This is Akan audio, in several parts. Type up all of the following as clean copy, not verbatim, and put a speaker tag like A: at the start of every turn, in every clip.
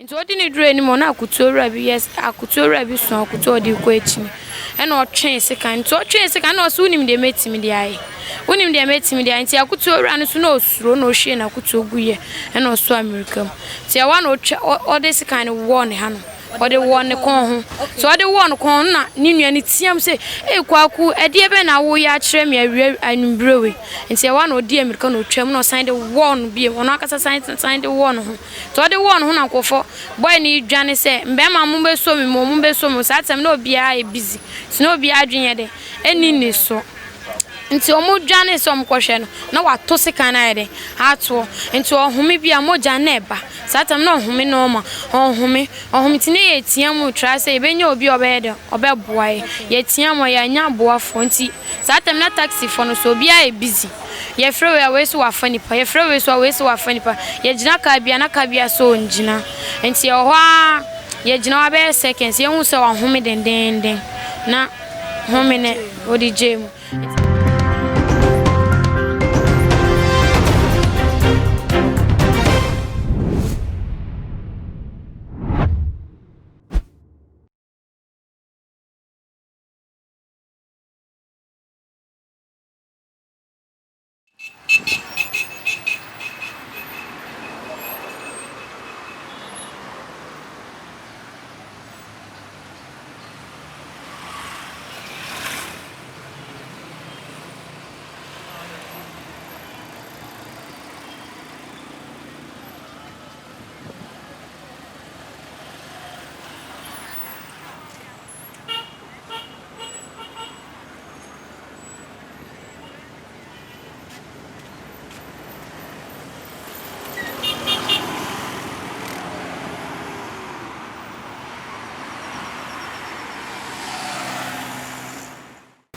A: Nti odi ni dure ni mo na akutura bi yes akutura bi so akutura di ko echi e na otwen sekan nti otwen sekan na oso unim de metimi de aye unim de metimi de nti akutura no so na osuro na ohwie na akutu oguye e na oso America mu ti e wa na ode sekan wo ne ha no ode wo ne kon ho so ode wo no kon na ni nua ni tiam se Kwaku ede ebe na wo ya kire me awie anubrewe nti e wa na odi America na otwam na sign de wo no bie ono akasa sign de wo no ho so ode wo no ho na kofo boy ni dwane se mbema mo be so me mo be so mo sa tem na obi a e busy so na obi adwenye de eni ni so nti omo dwane so mkohwe no na wato sika na ede ato nti ohome bia moja na eba satam na ohome no ma ohome tine ye tiam tra se ebenya obi obede obeboae ye tiam ya nya boafo nti satam na taxi fo no so obi a e busy ye frewe awesu wafanipa ye frewe so awesu wafanipa ye gina ka bia na ka bia so ngina nti ho a ye gina wa be seconds ye hu se wa home dendenden na home ne odi jemu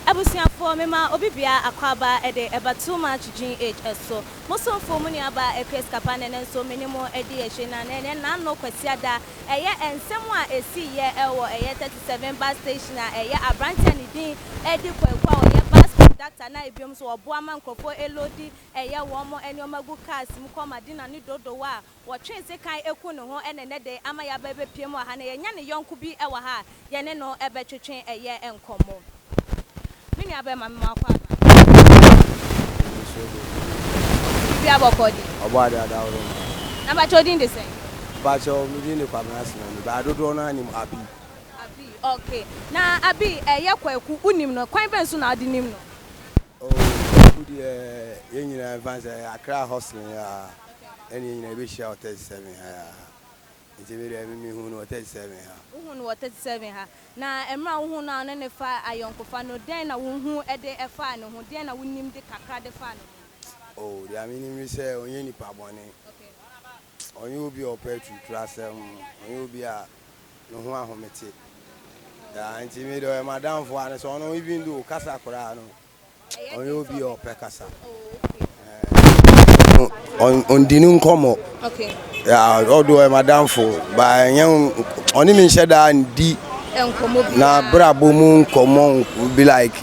B: Abusiafo mema obibia akwaba ede eba too much GHS so mosomfo mu ni aba ekeskapa ne nso menimo ede ehye na ne na no kwasiada eye ensemu a esi ye ewo eye 37 bus station a eye abrantia ni din ede kwakwa oye bus conductor na ebiom so obo ama nkrofo elodi eye wo mo eni omagu cars mu koma dina ni dodo wa wo twen se kan eku ne ho ene ne de ama ya ba bepiem ha na ye nya ne yonku bi ewa ha ye ne no ebe twetwen eye enkomo mini abe mama kwa bi abokodi
C: obo da da oro
B: na ba chodin de sen
C: ba cho mi ni kwa na sina ni ba dodo na ni abi
B: okay na abi eye Kwaku unim no kwan ben so na adi nim no
C: oh ku di ye nyina advance Accra hustling ya eni nyina be share 37 ha nti be re mi hu no 37 ha
B: hu no 37 ha na emra hu na ne fa ayonkofa no den na hu ede efa ne hu den na wunim de kakra de fa no
C: oh dia mi ni se onye ni pa bone
B: okay
C: onye obi opetu trasem onye obi a no hu ahomete ya nti me do madam fo ane so no even do kasa kora no onye obi opekasa on dinu nkomo
B: okay
C: ya odo madam fo ba yen oni mi sheda ndi
B: enkomo bi
C: na brabo mu nkomo be like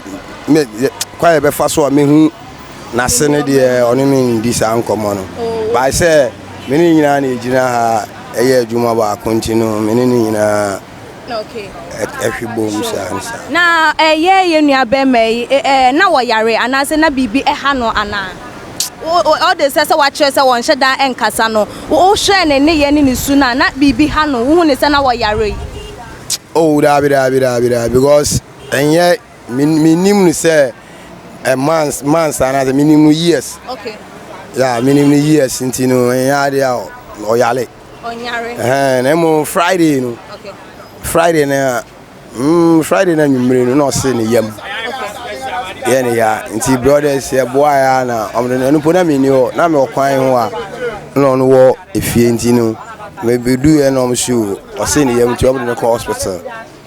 C: me kwa be fa so me hu na sene de oni mi ndi sa nkomo no ba say me ni nyina na ejina ha eye adwuma ba continue me ni nyina
B: okay
C: ehwibom sa
B: na ye nua be mai na wo yare anase na bibi ha no ana o de se wa kire se won hyeda enkasa no o hwe ne ye ni su na bibi ha no hu ne se na wo yare
C: oh da because enye minimum say a months and minimum years
B: okay
C: yeah minimum years intino ya de o yale
B: onyare
C: na mo Friday no
B: okay
C: Friday na nyumre no no se ne yam yeah ya nti brothers ya boy ya na omde no po na me ni o na me okwan ho a no wo efie ntino me bedu e no mshu o se ne yam ti omde no hospital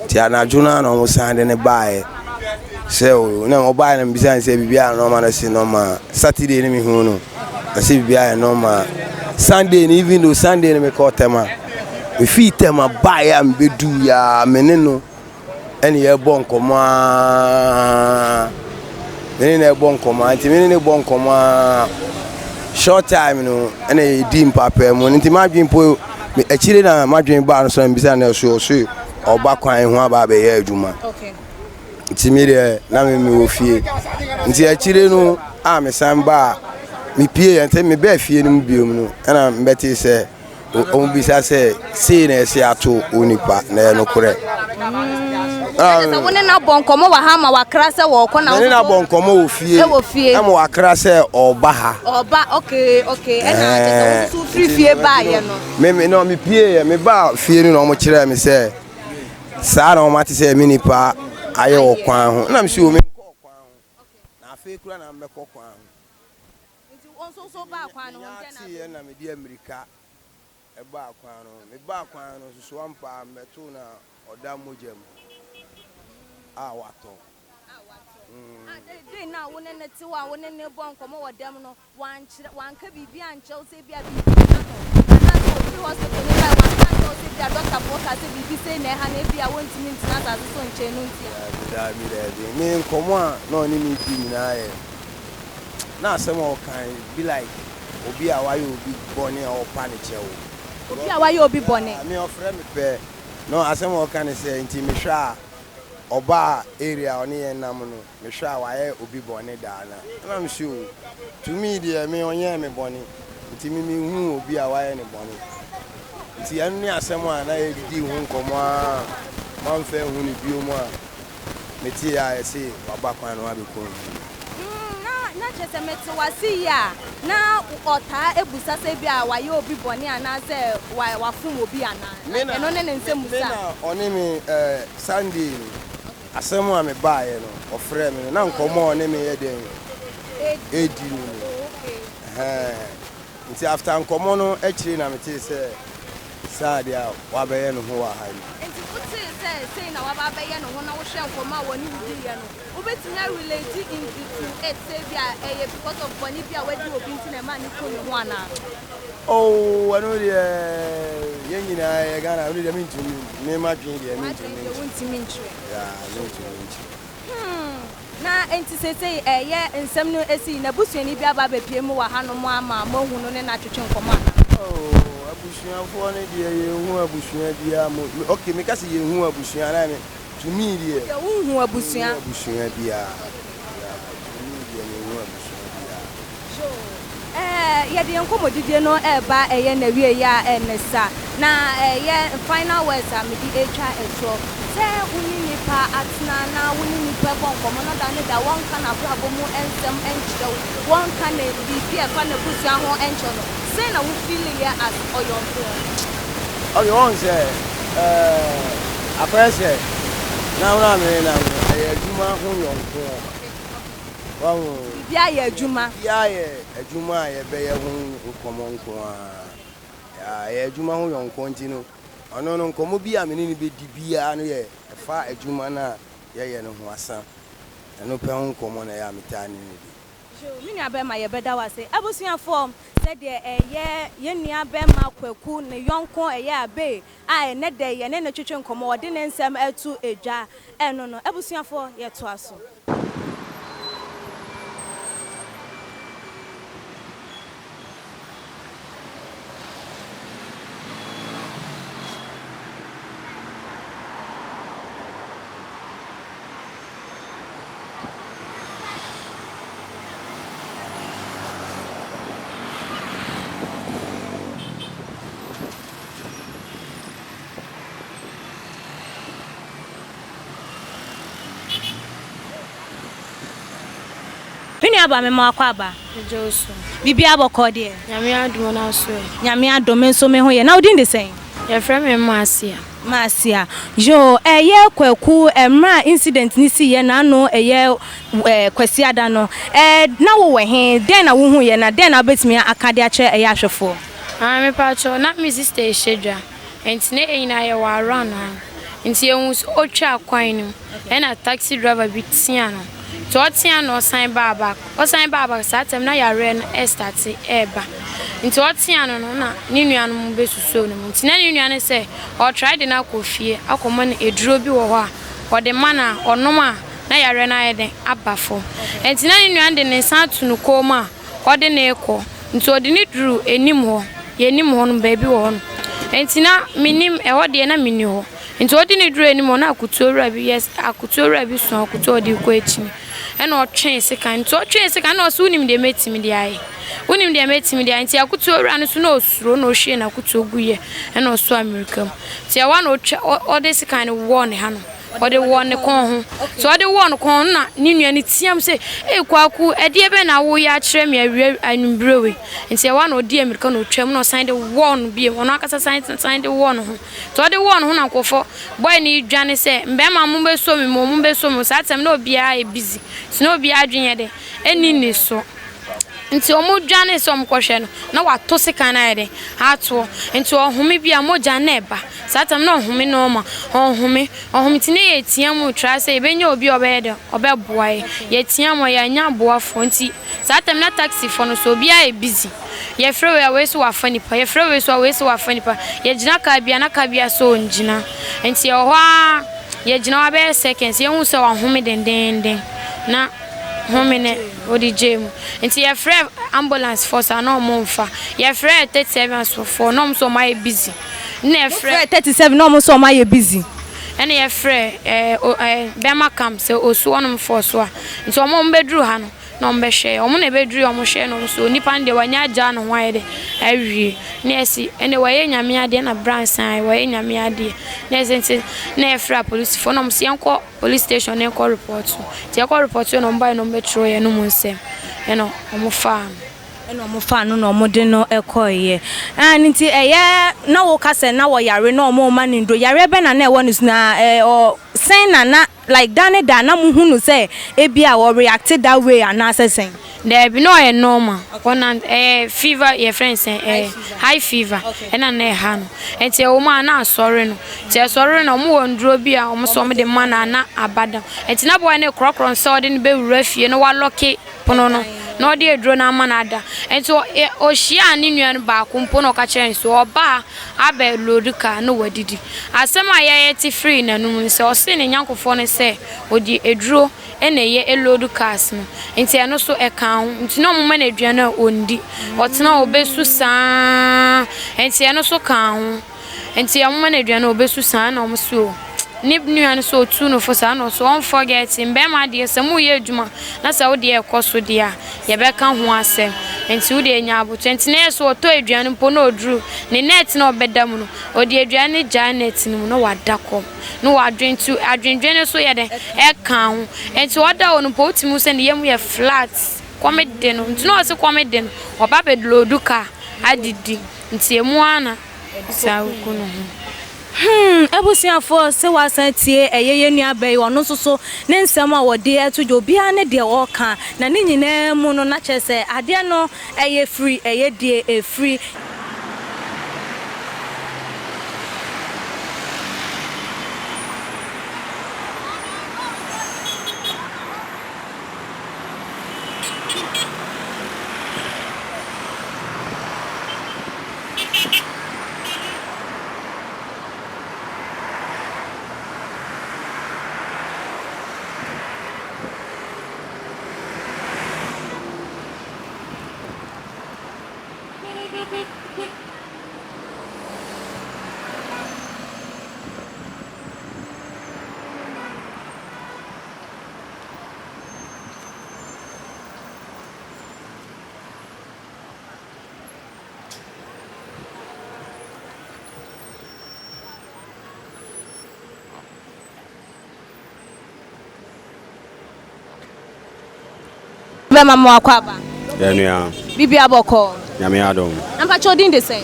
C: ti anajuna na mo sande ne bae se o na mo bae na mbisa se bibia no ma na se no ma Saturday ni me hu no na se bibia no ma Sunday ni even though Sunday ni me ko tema we fit tema bae am bedu ya meneno eni ye bon koma menene bon koma nti menene bon koma short time no ene di mpapa mu nti ma dwempo a chile na madwin ba no so mbisa na so oba kwan ho aba be ye adwuma
B: okay
C: ntimi de na me ofie nti a chile no a me san ba me pie ente me ba fie no biom no na mbeti se o mbisa se sei na se ato onipa na no kore
B: so woni na bonkomo wa ha ma wakra se wo ko na
C: wo na bonkomo ofie am wakra se oba ha
B: oba okay na so free fie ba ye no
C: me no me pie me ba fie no mo kire me se sa na o mate se me nipa aye wo kwan ho na me se o me ko kwan ho na afi kura na me ko kwan ho
B: nti on so ba kwan no
C: ntia na me di America e ba kwan no me ba kwan no so ampa meto na oda mojam wato
B: dey na woni ne ti wa woni ne bon komo wodam no wan ka bibi anche se bia bibi na so hospital ni ba wan ka se bia doctor for ka se bibi say na ha na bia won timi ntina ta so nche no ntia
C: me komo a na oni mi bi na ye na asem o kan be like obi a waye obi bone o pa ne che wo
B: obi a waye obi bone
C: me ofre me pe no asem o kan se nti me hwa oba area oni enam no me hwa waye obi bone da na am sure to me there me onye me bone nti me hu obi a waye ne bone nti anu ni asem a na e di hu nkomo a man fe hu ni bio mu a me ti ya ese baba kwan no abeko
B: na chese meti wasi ya na ota ebusa se bia waye obi bone ana se wa fun obi ana eno ne nse musa
C: na oni mi Sunday asem a me baaye no ofre me na nkomo oni me ye den edi ni nti after nkomo no ekiri na me ti se saade a wa be ye no ho wa ha ni
B: nti uti se na wa ba be ye no ho na wo hwe nkomo a woni wudi ye no obetinya relate into it say bia because of boni bia wadi obi nti na ma ni ko no ho ana
C: oh I know the yengina ye gana only the mintu me ma dwen the mintu yeah mintu na
B: enti say ye nsem no esi na busuani bia ba be pie mu wa ha no mo ama mo hu no ne na twetwe nkomo ana
C: oh abusuan fo ne de ye hu abusuan bia mo okay me kasi ye hu abusuan na me to me de ye
B: hu abusuan
C: bia
B: ye de nkomodidie no eba eye na wie ya enesa na ye final words am di echa etro se uni nipa atna na uni nipa bonkomo no da ne da won ka na brabo mu ensem enchiro won ka na bibi e fa na busia ho enchiro se na wo feel here as oyonfo
C: okay on say apese na una me na adwuma ho yonfo wow
B: bia ye adwuma
C: ye be ye hu nkomo nko a ye adwuma ho yonko ntino ono no nkomo bi a menini be di bia no ye fa adwuma na ye no ho asa eno pe ho nkomo na ya metani ni
B: bi mini abema ye beda wase abusuafo se de ye nua bema Kwaku ne yonko eye abe a ne de ye ne twetwe nkomo wode ne nsem atu edwa eno no abusuafo ye to aso aba me ma kwa aba
A: Josu
B: bibi aboko de
A: nyame adom na so
B: nyame adom nso me ho ye na odi ndesen
A: ye frɛ me Masia
B: yo ye Kwaku emra incident ni si ye na no ye kwasi ada no na wo we he den na wo hu ye na den na betimi akade a che ye ahwefo
A: me pa cho na me sister shedwa entine eyina ye wa run nti ye hu o twa kwan no na taxi driver bi tia no to tia no sign baba satem na yare no estati eba nti o tia no na ni nuanom besuso no nti na ni nuane se o try de na kofie akomo na eduro bi wo ho a o de mana onom a na yare na ye den abafo nti na ni nuane de ne satu no koma o de na eko nti o de ni duru enim ho ye nim ho no ba bi wo no enti na minim eho de na mini ho enti odi ne duro ni mo na akutuora bi yes akutuora bi so akutuo de ko echi ena o twen sika enti o twen sika na o so unim de metimi de aye unim de metimi de enti akutuora no so na osuro na o hwe na akutuo guye ena o so america ti e wa na o de sika ne wo ne ha no o de wo ne kon ho so o de wo ne kon na ni nua ne tiam se Kwaku e de be na wo ya kire me awie anwumbrewe enti e wa na o de america no twam na o sign de wo no bi ono akasa sign de wo no ho so o de wo no ho na nkofo boy ni dwane se mbe ma mo be so mi mo be so mo sa tem na obi a e busy so na obi adwenye de eni ni so nti omo dwane so mkohwe no na wato sika na ede ato nti ohome bia moja na eba satam na ohome no ma ohome tine ye tiam tra se ebenya obi obede obeboae ye tiam ya nya boafo nti satam na taxi fo no so bia e busy ye frewe we so wafanipa ye frewe we so wafanipa ye gina ka bia na ka bia so ngina nti oho a ye gina wa be seconds ye hu se ohome dendenden na homine odi jemu nti ye frɛ ambulance force na omfa ye frɛ 37 for no so my busy na frɛ
B: 37 no so my busy
A: ene ye frɛ bema camp se osu onom force a nti omo mbedru ha no na ombehwe omo na bedru omo hwe no so nipa nde wanya agya no hwan de awie na esi ene waye nyame ade na bransan waye nyame ade na esi na ye frɛ police for no se enko police station na enko report ti enko report no mba no metro ye no munsem eno omo fa
B: eno omo fa no no de no ekoye nti eye na wo kase na wo yare na omo ma ndo yare be na ewo no na o sen na like dane da na muhunu say ebi a wo react that way and assessing
A: there be no a normal one fever your friends high fever and na ha no enti o ma na asore no ti asore no mo wondro bi a o so mo de ma na abada enti na boy na krokron so de be wura fie no wa lock pono no no de edro na ma na ada enti o hia ni nua no ba kompo no ka kire so oba aba loduka no wadidi asema ye ti free na no se o se ne nyankofo no se odi edro ene ye elodukas no enti eno so eka nti no mo ma na aduana ondi otena obesu saa enti eno so ka ho enti mo ma na aduana obesu saa na o so nib nuan so tu no for saa no so on forget mbe ma de se mu ye adwuma na sa wo de ekoso de a ye be ka ho asem enti wo de nya aboto enti na so to aduane mpo na odru ne net na obedam no o de aduane janet no no wadakom no wadwentu adwendwene so ye de e ka ho enti oda wo no po timu se ne yemu ye flat komede no enti no se komede no oba bedlodu ka adidi enti emu ana sa ku no
B: ebusiafo se wasan tie eyeye nua bai ono soso ne nsem a wode etujo bia ne de wo ka na ne nyina mu no na chese ade no eye free eye die free be mama akwaba
D: Enua
B: bibi aboko
D: nyame adom
B: ampa chodin de sen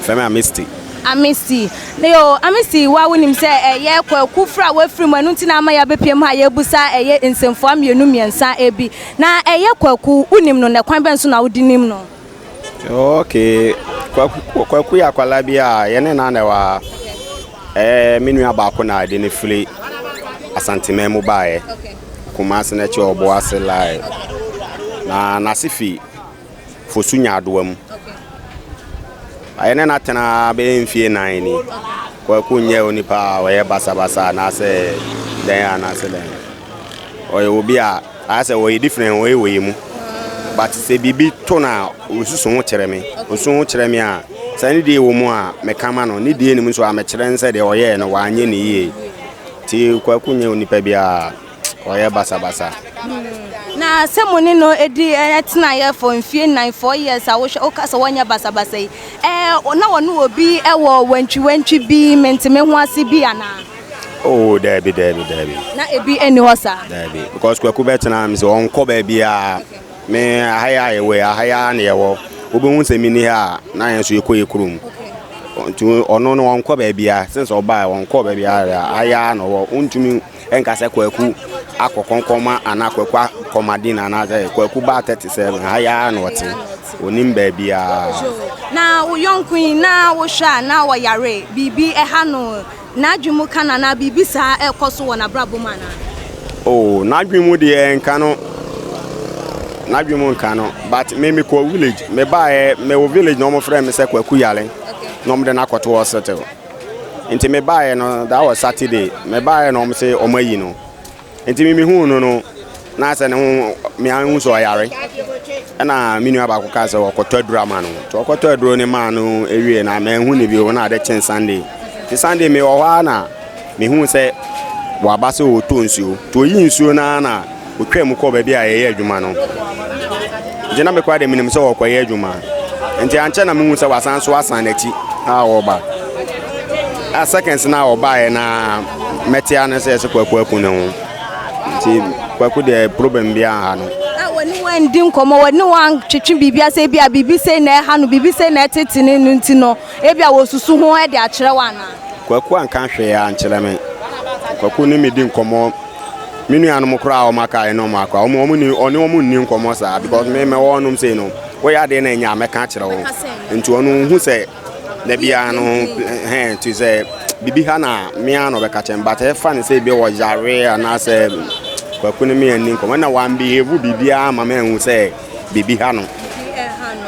D: feme amisti
B: leo amisi wa wonim se ye Kwaku fra wa firi mu anu ti na ama ya bepiem ha ye busa eye nsemfo amienu miensa ebi na ye Kwaku unim no ne kwan ben so na wodinim no
D: okay Kwaku ya kwala bia ye ne na na wa minu abako na de ne fili asanteme mu bae Kumasi na che obo ase lai na nasifi fosunya adoam ayene na tena be mfie nan ni Kwaku nye onipa we basa na se den anase den oye obi a ase we different we mu but se bibi to na osusu ho kire me a Sani die wo mu a mekama no ni die nim so a mekere nse de oye no wanye ne yie ti Kwaku nye onipa bia oye basa
B: na semoni no edi etna ye for mfie 94 years a wo kasa wanya basa yi na wonu obi ewo wantwi bi mentime ho ase bi ana
D: oh debi
B: na ebi eni hosa
D: debi because Kwaku betena me se onko ba bia me ahaya yewe ahaya na yewo obi hu se mini ha na yen so ekoyekurum ntu ono no onko ba bia since oba onko ba bia aya no wo untumi enka se Kwaku akokonkoma ana Kwaku komadina na ze Kwaku ba 37 aya no wote onim ba bia
B: na wo yonkun na wo hwa na wo yare bibi eha no na adwumu kana na bibi sa ekoso wo na brabo mana
D: oh na adwumu de enka no na adwumu nka no but me ko village me ba me wo village no mo frɛ me se Kwaku yale no mo de na kwoto hospital nti me ba no that was Saturday me ba no mo se omayi no nti me hu no na se ne ho me hu so yare na me nua ba ko ka se wo kwoto drama no to kwoto adro ne ma no ewie na me hu ne bi wo na de chen Sunday ti Sunday me wo ha na me hu se wa ba se o to nsuo to yi nsuo na otwa mu ko ba bia ye adwuma no jena me kwa de minim se wo kwa ye adwuma nti anche na me hu se wasan so asan na ti a wo ba a seconds na wo ba na metia na se Kwaku no nti Kwaku de problem bia ha no
B: wani wan din komo wani wan twetwe bibia se bia bibi se na ha no bibi se na tetene no nti no e bia wo susu ho e de akere wana
D: Kwaku anka hwe ya ankere me Kwaku ni me din komo minu anu mukra o maka eno maka o mo ni oni o mo ni nkomo sa because me wonum say no wo ya de na nya meka akere wo nti onu hu se na bia no to say bibi ha na me anu be ka chemba te fa ni say bi wo yare na say Kwaku ni me ani nkomo na wan behave bibia ma me hu say bibi ha no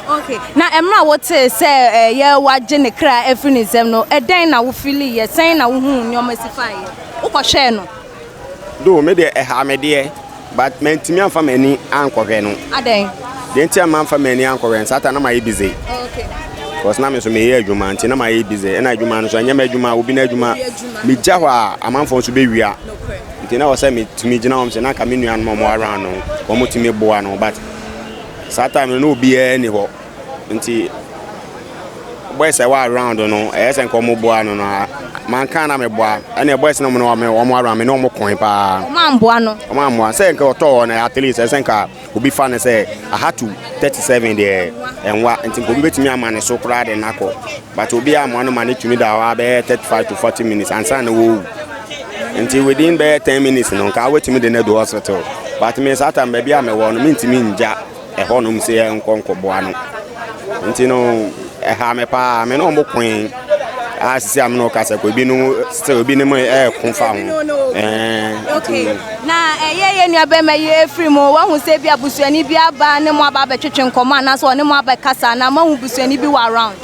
B: okay na emra wote say ye waje ne kra afri ni sem no eden na wo feel ye sen na wo hu nyoma sifai wo ko hwe no
D: do me de ha me de but mentimi amfa mani ankɔhwɛ no
B: aden
D: de nti am amfa mani ankɔhwɛ sata na my busy
B: okay
D: because na me so me ye adwuma nti na my busy na adwuma no so anya me adwuma obi na adwuma me gya hɔ a amanfo so be wia nti na wo say me tumi gina hom se na ka me nua no mo around no wo mo tumi boa no but sata me no obi e ni hɔ nti boys wa around no sen ko mo boa no na man kan na me boa ene boys no mo no mo around me no mo kon pa
B: o man boa no
D: o man boa sen ko to na at least sen ka obi fa ne say I had to 37 there enwa nti ko betimi ama ne so kra de nako but obi ama no man tumi da wa be 35 to 40 minutes and san wo nti within be 10 minutes no ka wetimi de na do hospital but me sata me bia me wo no me ntimi nja e ho no mse enkonko boa no nti no ha me pa me no mo kwen asisi am no kasa ko bi no still bi ne mo kun fa ho
B: okay na ye nua be me ye free mo wa hu se bi abusuani bi aba ne mo aba be twetwe nkoma na so ne mo aba kasa na ma hu busuani bi wa around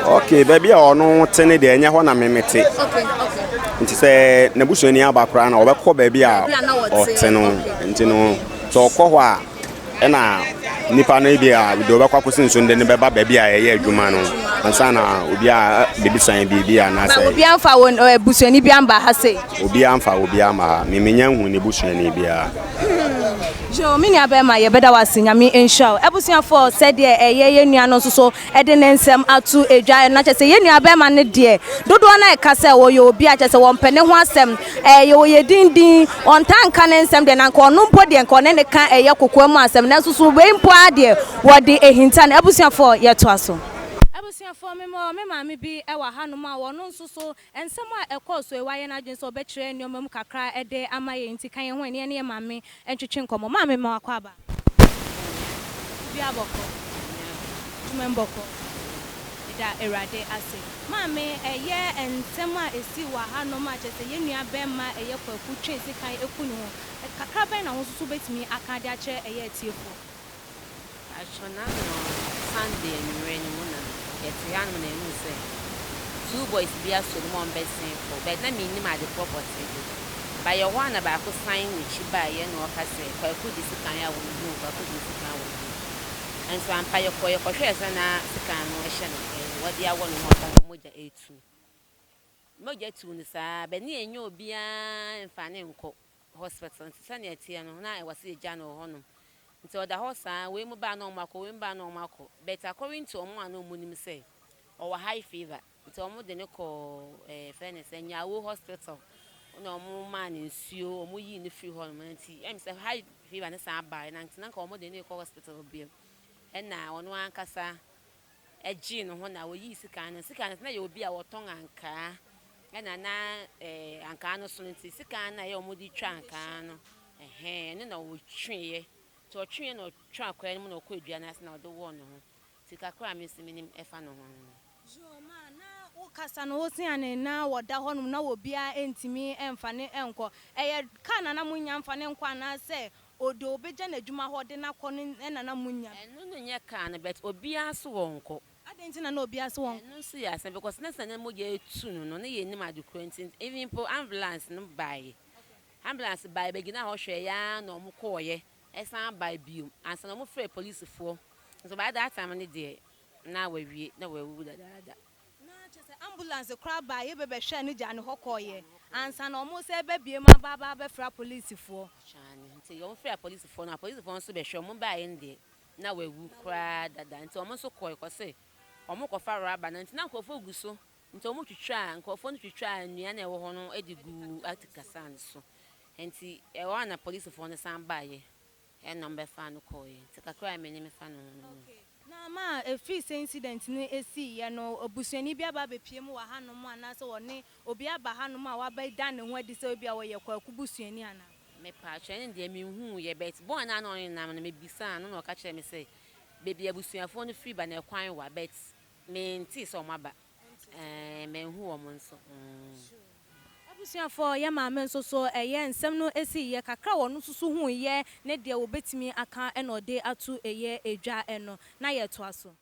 D: okay baby ono tene de enya ho na memete
B: okay
D: nti se na busuani aba kra na obekọ baby a o teno nti no so okọ ho a na nipa no bi a do obekọ akosi nso nde ne beba baby a ye adwuma no ansa na obi a baby san bibi a na se
B: obi amfa won busuani bi amba ha se
D: obi amfa obi ama ha memenya hu ne busuani bi a
B: jo mini abema ye beda wasinya mi enshaw ebusia for said ye nua no so e de nsem atu edwa na chese ye nua abema ne de dodo na e kasa wo ye obi a chese won pene ho asem ye wo ye dindin on tanka ne nsem de na nka ono mpo de nka one ne ka ye kokoamu asem na so be mpo ade wo de ehinta na ebusia for ye to aso ebusia for me mama bi e wa hanom a wono nsoso ensem a ekoso e waye na adwen so be kire nneoma mu kakra e de amaye nti kan ye ho ene ne mame entwetwe nkomo mame ma akwa aba bi aboko tumemboko ida erade ase mame eye ensem a esi wa hanom a chese ye nua be ma eye Kwaku twe sikan ekunu ho kakra ben na ho nsoso betimi aka de a kire eye tiefo
E: ashona no Sunday and rain muna yetian na enu say two boys be aso mo mbesen for but na me ni ma the property by your one about to sign which by ye no ka say Kwaku di sikan ya wo no Kwaku di sikan wo and so am pa your hwe say na sikan no e hye no what they are one of moja etu. Moja tu ni sa beni enyo bia mfane nko hospital nti sane atie no na e wase gya no hono. Nti oda hosa we mu ba no mako we mba no mako. But according to omo anu munim say or high fever. Nti omo de ne ko fairness enyawo hospital. No mo man nsuo omo yi ne free hall man nti em say high fever ne sa ba na nti na ka omo de ne ko hospital bi. Na ono ankasa eji no ho na wo yi sika na ye obi a woton anka na anka no so nti sika na ye omudi twa anka no ne na wo tweye to tweye no twa akwa no na okọ edua na se na odo wo no ho sika kra me siminim efa no ho
B: Joma na ukasa no osiane na woda honum na wo bia entimi emfane enko eye kana na munya mfane enko na se odo obeja na adwuma ho de na kọ no na munya
E: no nya kana but obi aso wonko
B: adentina na obi aso won
E: no see as because next na mo je etu no na ye nim ade kwantin even po ambulance no buy ambulance buy begina ho hwe ya na omo koye esan buy biom ansa na mo free police fo so by that time ne de na wawie na wawu da
B: na chese ambulance kra buy ye bebe hwe ne ja ne hokoye ansa na omo se be biem aba be fra police fo
E: chane nti yo free police fo na police fo so be hwe mo buy nde na wawu kra dada nti omo so koy ko se omo ko fa raba na nti na nkofo guso nti omo twitwa nkofo no twitwa nua na ewo ho no edigu atikasan so nti ewa na police fo no san baye number fa no koy nti kakra me ni me fa no
B: na ma efi se incident ni esi ye no obusuani bia ba bepiem wa hanom ana se woni obi aba hanom a wa ba dan ne ho adi se obi a wo ye Kwaku busuani ana
E: me pa twene de me hu ye bet bon na no nam na me bisa no no ka kire me say baby abusuafo no free ba na kwan wa bet me nti so maba me hu wo mo nso
B: abusuafo ye ma me nso so eye nsem no esi ye kakra wo no susu hu ye ne de wo betimi aka e no de atu eye edwa eno na ye to aso